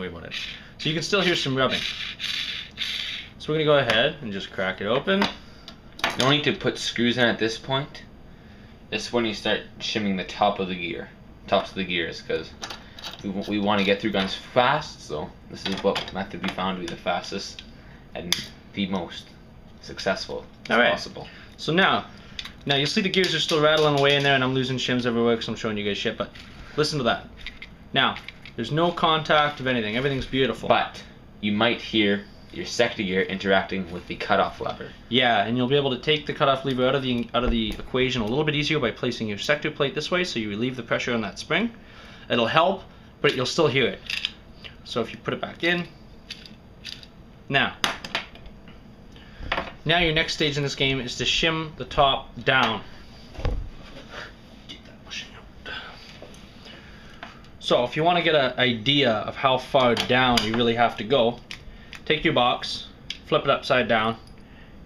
Wait about it. So you can still hear some rubbing. So we're gonna go ahead and just crack it open. You don't need to put screws in at this point. This is when you start shimming the top of the gear, tops of the gears, because we want to get through guns fast. So this is what method we found to be the fastest and the most successful as possible. So now you'll see the gears are still rattling away in there, and I'm losing shims everywhere because I'm showing you guys shit. But listen to that. Now there's no contact of anything. Everything's beautiful. But you might hear your sector gear interacting with the cutoff lever. Yeah, and you'll be able to take the cutoff lever out of the equation a little bit easier by placing your sector plate this way, so you relieve the pressure on that spring. It'll help, but you'll still hear it. So if you put it back in, now your next stage in this game is to shim the top down. So if you want to get an idea of how far down you really have to go, take your box, flip it upside down,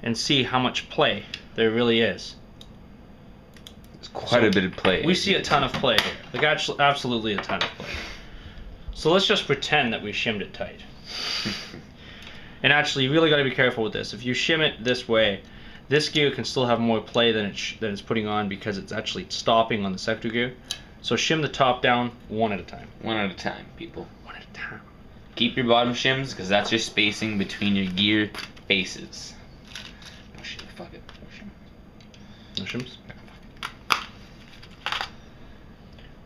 and see how much play there really is. There's quite a bit of play. We see a ton of play here. Like actually, absolutely a ton of play. So let's just pretend that we shimmed it tight. And actually, you really got to be careful with this. If you shim it this way, this gear can still have more play than it's putting on because it's actually stopping on the sector gear. So shim the top down one at a time. One at a time, people. One at a time. Keep your bottom shims, because that's your spacing between your gear faces. Oh shit, fuck it. No shims?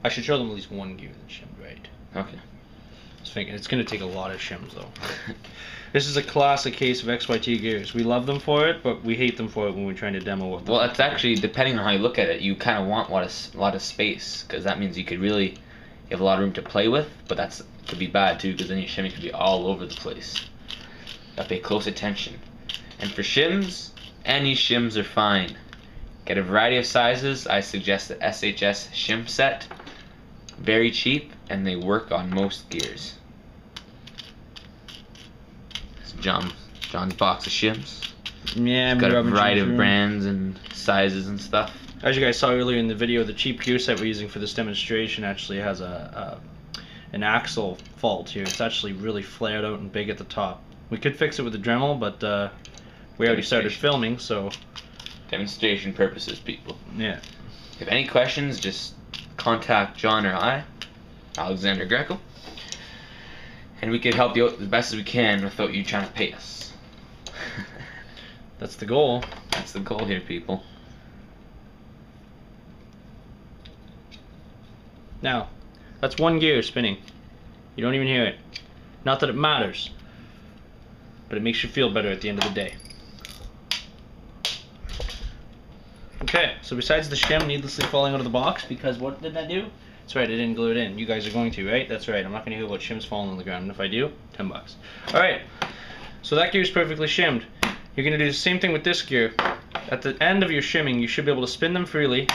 I should show them at least one gear that's shimmed right. Okay. I was thinking, it's going to take a lot of shims though. This is a classic case of XYT gears. We love them for it, but we hate them for it when we're trying to demo it. Well, it's actually, depending on how you look at it, you kind of want a lot of space, because that means you could really, you have a lot of room to play with, but that's could be bad too, because then your shimming could be all over the place. You have to pay close attention. And for shims, any shims are fine. Get a variety of sizes. I suggest the SHS shim set. Very cheap, and they work on most gears. It's John's box of shims. Yeah, it's got a variety of brands and sizes and stuff. As you guys saw earlier in the video, the cheap gear set we're using for this demonstration actually has an axle fault here. It's actually really flared out and big at the top. We could fix it with the Dremel, but we already started filming, so... Demonstration purposes, people. Yeah. If you have any questions, just contact John or I, Alexander Greco, and we can help you out as best as we can without you trying to pay us. That's the goal. That's the goal here, people. Now, that's one gear spinning. You don't even hear it. Not that it matters, but it makes you feel better at the end of the day. Okay, so besides the shim needlessly falling out of the box, because what did that do? That's right, I didn't glue it in. You guys are going to, right? That's right, I'm not going to hear about shims falling on the ground, and if I do, $10. Alright, so that gear is perfectly shimmed. You're going to do the same thing with this gear. At the end of your shimming, you should be able to spin them freely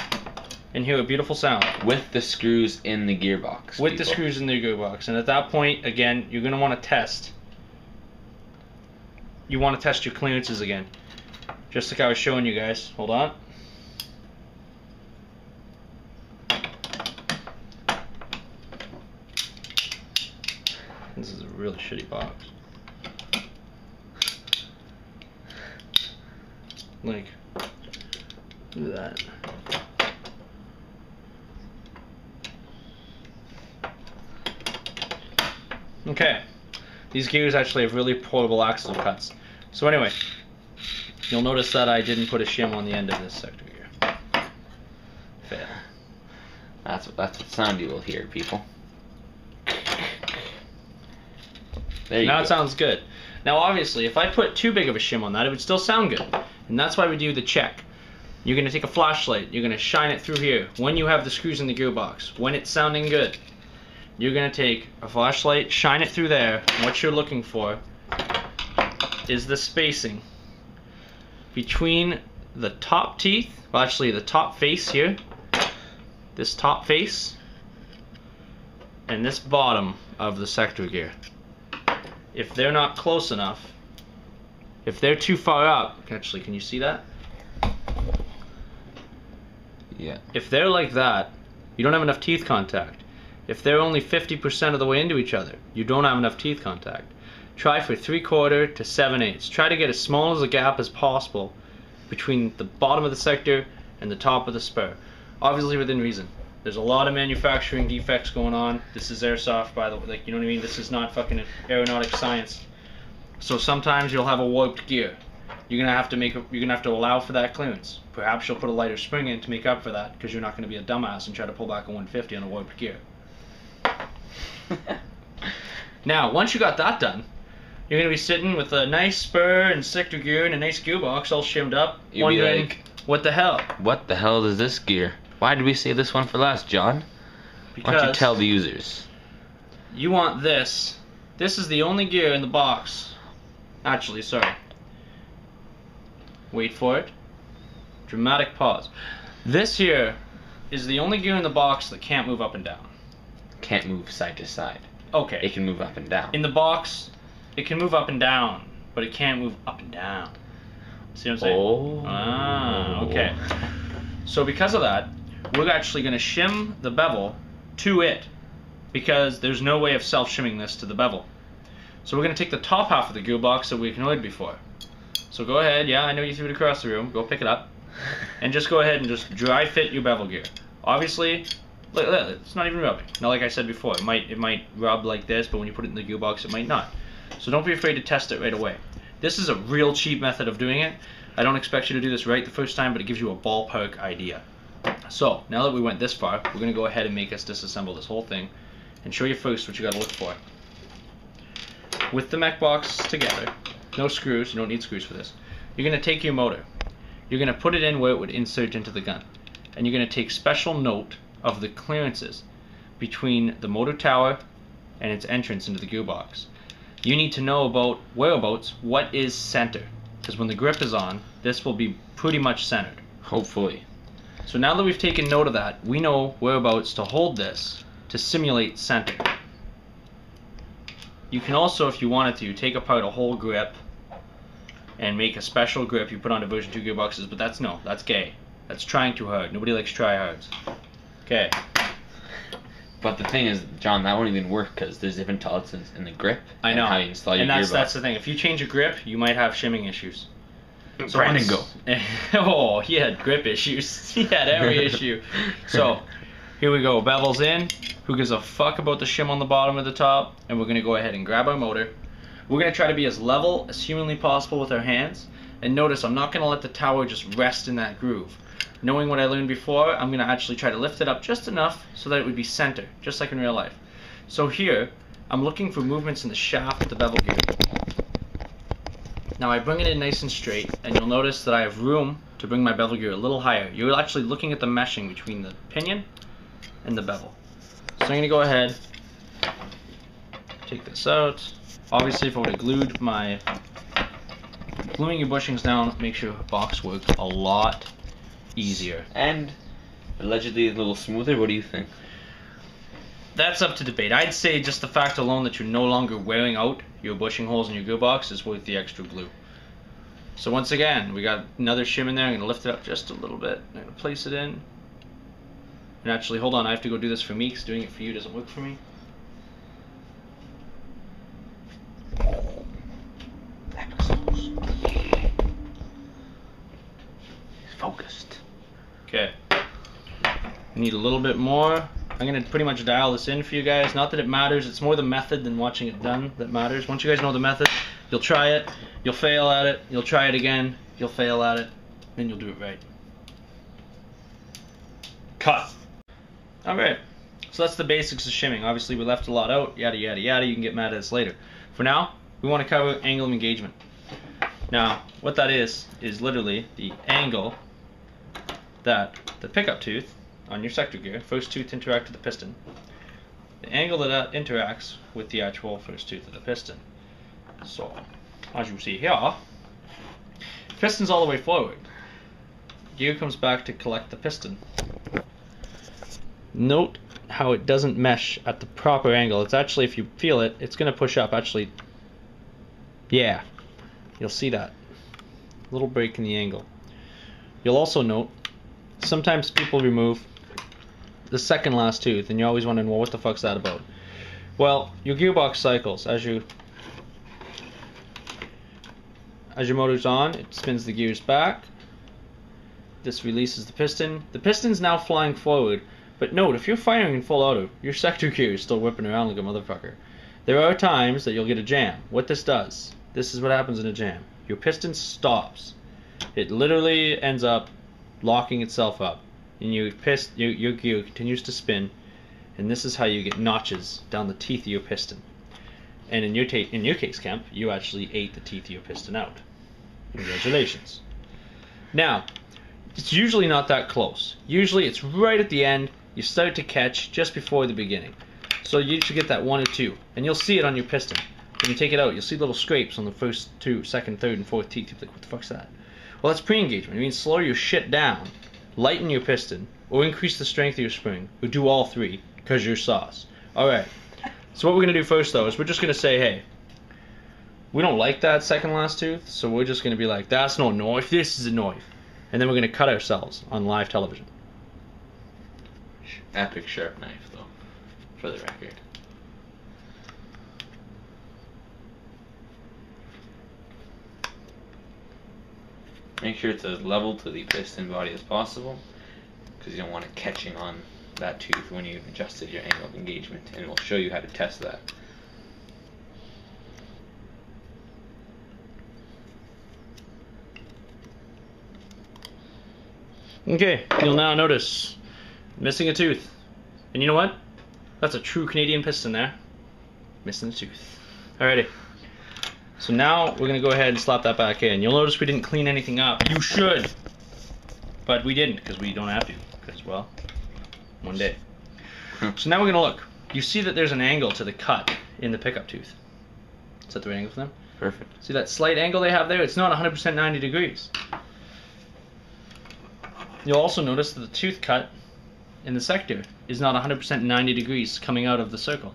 and hear a beautiful sound. With the screws in the gearbox. With the screws in the gearbox. And at that point, again, you're going to want to test. You want to test your clearances again. Just like I was showing you guys. Hold on. This is a really shitty box. Like, look at that. Okay, these gears actually have really portable axle cuts. So anyway, you'll notice that I didn't put a shim on the end of this sector gear. Fail. That's what sound you will hear, people. There you go. Now it sounds good. Now obviously, if I put too big of a shim on that, it would still sound good. And that's why we do the check. You're going to take a flashlight, you're going to shine it through here. When you have the screws in the gearbox, when it's sounding good, you're going to take a flashlight, shine it through there, and what you're looking for is the spacing between the top teeth, well actually the top face here, this top face, and this bottom of the sector gear. If they're not close enough, if they're too far up, actually, can you see that? Yeah. If they're like that, you don't have enough teeth contact. If they're only 50% of the way into each other, you don't have enough teeth contact. Try for 3/4 to 7/8. Try to get as small as a gap as possible between the bottom of the sector and the top of the spur. Obviously within reason. There's a lot of manufacturing defects going on. This is airsoft, by the way. Like, you know what I mean? This is not fucking aeronautic science. So sometimes you'll have a warped gear. You're gonna have to allow for that clearance. Perhaps you'll put a lighter spring in to make up for that, because you're not gonna be a dumbass and try to pull back a 150 on a warped gear. Now, once you got that done, you're gonna be sitting with a nice spur and sector gear and a nice gearbox all shimmed up, wondering, like, what the hell? What the hell is this gear? Why did we save this one for last, John? Because Why don't you tell the users? you want this. This is the only gear in the box. Actually, sorry. Wait for it. Dramatic pause. This here is the only gear in the box that can't move up and down. Can't move side to side. Okay. It can move up and down. In the box, it can move up and down, but it can't move up and down. See what I'm saying? Oh. Ah, okay. So because of that, we're actually going to shim the bevel to it, because there's no way of self-shimming this to the bevel. So we're going to take the top half of the gearbox that we ignored before. So go ahead, yeah, I know you threw it across the room, go pick it up, and just go ahead and just dry fit your bevel gear. Obviously, look, it's not even rubbing. Now, like I said before, it might rub like this, but when you put it in the gearbox, it might not. So don't be afraid to test it right away. This is a real cheap method of doing it. I don't expect you to do this right the first time, but it gives you a ballpark idea. So, now that we went this far, we're going to go ahead and make us disassemble this whole thing and show you first what you got to look for. With the mech box together, no screws, you don't need screws for this, you're going to take your motor, you're going to put it in where it would insert into the gun, and you're going to take special note of the clearances between the motor tower and its entrance into the gearbox. You need to know about whereabouts what is center, because when the grip is on, this will be pretty much centered. Hopefully. So now that we've taken note of that, we know whereabouts to hold this to simulate center. You can also, if you wanted to, take apart a whole grip and make a special grip you put onto version 2 gearboxes, but that's gay. That's trying too hard. Nobody likes tryhards. Okay. But the thing is, John, that won't even work because there's different tolerances in the grip. I know. And how you install your gearbox. That's the thing. If you change your grip, you might have shimming issues. So Brandon, go. Oh, he had grip issues. He had every issue. So, here we go. Bevel's in. Who gives a fuck about the shim on the bottom or the top? And we're going to go ahead and grab our motor. We're going to try to be as level as humanly possible with our hands. And notice, I'm not going to let the tower just rest in that groove. Knowing what I learned before, I'm going to actually try to lift it up just enough so that it would be center, just like in real life. So here, I'm looking for movements in the shaft of the bevel gear. Now I bring it in nice and straight, and you'll notice that I have room to bring my bevel gear a little higher. You're actually looking at the meshing between the pinion and the bevel. So I'm going to go ahead, take this out. Obviously, if I would have glued gluing your bushings down makes your box work a lot easier. And allegedly a little smoother. What do you think? That's up to debate. I'd say just the fact alone that you're no longer wearing out your bushing holes in your gearbox is worth the extra glue. So once again, we got another shim in there. I'm going to lift it up just a little bit. I'm going to place it in. And actually, hold on, I have to go do this for me because doing it for you doesn't work for me. Focused. Okay. Need a little bit more. I'm going to pretty much dial this in for you guys. Not that it matters, it's more the method than watching it done that matters. Once you guys know the method, you'll try it, you'll fail at it, you'll try it again, you'll fail at it, then you'll do it right. Cut. Alright, so that's the basics of shimming. Obviously we left a lot out, yada yada yada, you can get mad at us later. For now, we want to cover angle of engagement. Now, what that is literally the angle that the pickup tooth on your sector gear, first tooth interact with the piston, the angle that interacts with the actual first tooth of the piston. So, as you see here, piston's all the way forward. Gear comes back to collect the piston. Note how it doesn't mesh at the proper angle. It's actually, if you feel it, it's going to push up. Actually, yeah, you'll see that. Little break in the angle. You'll also note, sometimes people remove the second last tooth, and you're always wondering, well, what the fuck's that about? Well, your gearbox cycles as your motor's on. It spins the gears back. This releases the piston. The piston's now flying forward, but note, if you're firing in full auto, your sector gear is still whipping around like a motherfucker. There are times that you'll get a jam. What this does, this is what happens in a jam. Your piston stops. It literally ends up locking itself up, and your gear continues to spin, and this is how you get notches down the teeth of your piston. And in your case, Kemp, you actually ate the teeth of your piston out. Congratulations. Now, it's usually not that close. Usually it's right at the end. You start to catch just before the beginning. So you should get that 1 or 2, and you'll see it on your piston. When you take it out, you'll see little scrapes on the first 2, second, third, and fourth teeth. You're like, what the fuck's that? Well, that's pre-engagement. It means slow your shit down, lighten your piston, or increase the strength of your spring, or do all 3, because you're sauce. Alright, so what we're going to do first, though, is we're just going to say, hey, we don't like that second last tooth, so we're just going to be like, that's no knife, this is a knife. And then we're going to cut ourselves on live television. Epic sharp knife, though, for the record. Make sure it's as level to the piston body as possible, because you don't want it catching on that tooth when you've adjusted your angle of engagement, and we'll show you how to test that. Okay, you'll now notice missing a tooth. And you know what? That's a true Canadian piston there. Missing a tooth. Alrighty. So now we're going to go ahead and slap that back in. You'll notice we didn't clean anything up. You should. But we didn't, because we don't have to. Because, well, one day. So now we're going to look. You see that there's an angle to the cut in the pickup tooth. Is that the right angle for them? Perfect. See that slight angle they have there? It's not 100% 90 degrees. You'll also notice that the tooth cut in the sector is not 100% 90 degrees coming out of the circle.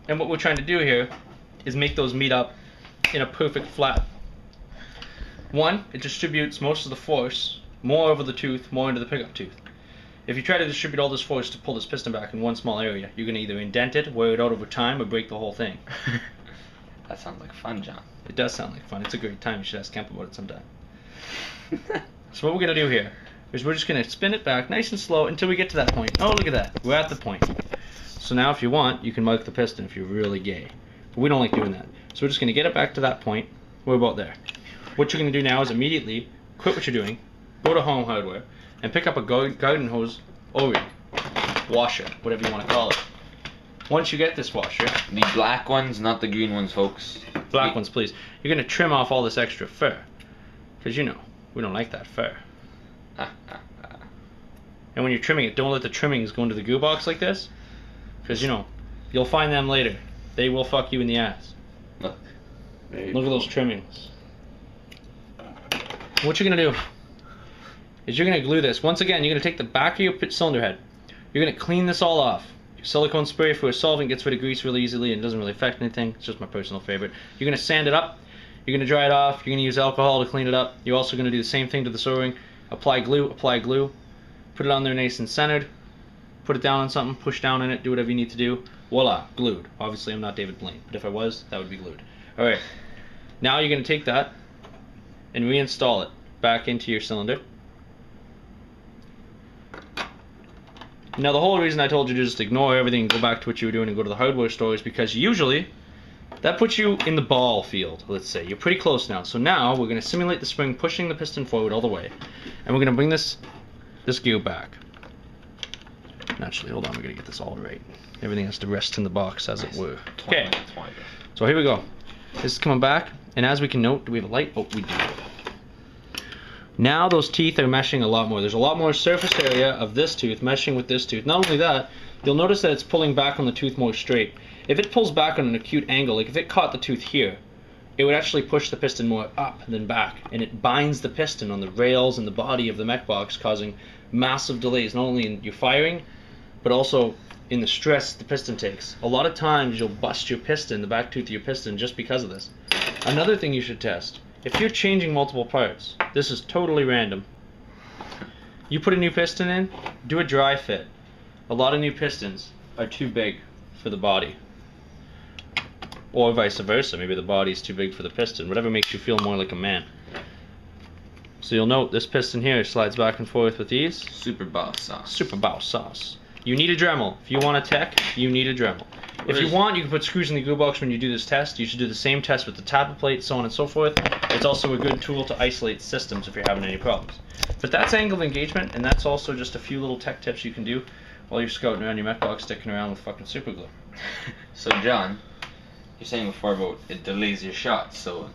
And what we're trying to do here is make those meet up in a perfect flat. One, it distributes most of the force more over the tooth, more into the pickup tooth. If you try to distribute all this force to pull this piston back in one small area, you're going to either indent it, wear it out over time, or break the whole thing. That sounds like fun, John. It does sound like fun. It's a great time. You should ask Kemp about it sometime. So what we're going to do here is we're just going to spin it back nice and slow until we get to that point. Oh, look at that. We're at the point. So now if you want, you can mark the piston if you're really gay. But we don't like doing that. So we're just going to get it back to that point. We're about there. What you're going to do now is immediately quit what you're doing, go to Home Hardware, and pick up a garden hose O-ring, washer, whatever you want to call it. Once you get this washer... The black ones, not the green ones, folks. Black ones, please. You're going to trim off all this extra fur. Because, you know, we don't like that fur. And when you're trimming it, don't let the trimmings go into the gearbox like this. Because, you know, you'll find them later. They will fuck you in the ass. Look. Look at those trimmings. What you're going to do is you're going to glue this. Once again, you're going to take the back of your cylinder head. You're going to clean this all off. Your silicone spray for a solvent gets rid of grease really easily and doesn't really affect anything. It's just my personal favorite. You're going to sand it up. You're going to dry it off. You're going to use alcohol to clean it up. You're also going to do the same thing to the O-ring. Apply glue. Put it on there nice and centered. Put it down on something. Push down in it. Do whatever you need to do. Voila. Glued. Obviously, I'm not David Blaine. But if I was, that would be glued. Alright. Now you're going to take that and reinstall it back into your cylinder. Now the whole reason I told you to just ignore everything and go back to what you were doing and go to the hardware store is because usually that puts you in the ball field, let's say. You're pretty close now. So now we're going to simulate the spring pushing the piston forward all the way. And we're going to bring this gear back. Naturally, hold on, we're going to get this all right. Everything has to rest in the box, as it were. Okay, so here we go. This is coming back, and as we can note, do we have a light? Oh, we do. Now those teeth are meshing a lot more. There's a lot more surface area of this tooth meshing with this tooth. Not only that, you'll notice that it's pulling back on the tooth more straight. If it pulls back on an acute angle, like if it caught the tooth here, it would actually push the piston more up than back, and it binds the piston on the rails and the body of the mech box, causing massive delays, not only in your firing, but also in the stress the piston takes. A lot of times you'll bust your piston, the back tooth of your piston, just because of this. Another thing you should test, if you're changing multiple parts, this is totally random. You put a new piston in, do a dry fit. A lot of new pistons are too big for the body. Or vice versa, maybe the body's too big for the piston. Whatever makes you feel more like a man. So you'll note this piston here slides back and forth with ease. Super boss sauce. Super boss sauce. You need a Dremel. If you want a tech, you need a Dremel. If you want, you can put screws in the gearbox when you do this test. You should do the same test with the tappet plate, so on and so forth. It's also a good tool to isolate systems if you're having any problems. But that's angle of engagement, and that's also just a few little tech tips you can do while you're scouting around your mech box sticking around with fucking super glue. So John, you're saying before about it delays your shots, so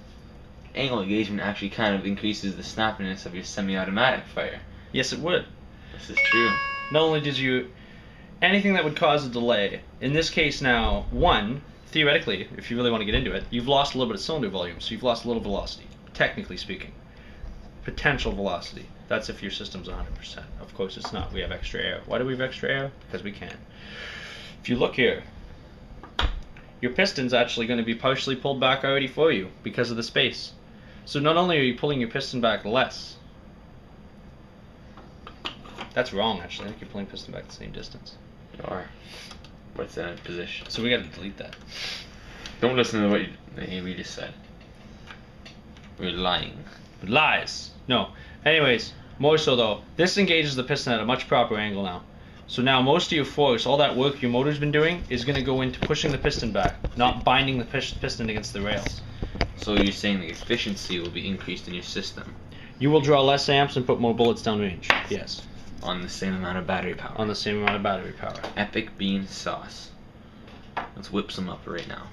angle engagement actually kind of increases the snappiness of your semi-automatic fire. Yes, it would. This is true. Not only did you... anything that would cause a delay. In this case now, one, theoretically, if you really want to get into it, you've lost a little bit of cylinder volume, so you've lost a little velocity, technically speaking. Potential velocity. That's if your system's 100%. Of course it's not. We have extra air. Why do we have extra air? Because we can. If you look here, your piston's actually going to be partially pulled back already for you because of the space. So not only are you pulling your piston back less, that's wrong actually. I think you're pulling piston back the same distance. You are. What's in a position? So we got to delete that. Don't listen to what we just said. We're lying. Lies. No. Anyways, more so though, this engages the piston at a much proper angle now. So now most of your force, all that work your motor's been doing, is going to go into pushing the piston back, not binding the piston against the rails. So you're saying the efficiency will be increased in your system? You will draw less amps and put more bullets downrange. Yes. On the same amount of battery power. On the same amount of battery power. Epic bean sauce. Let's whip some up right now.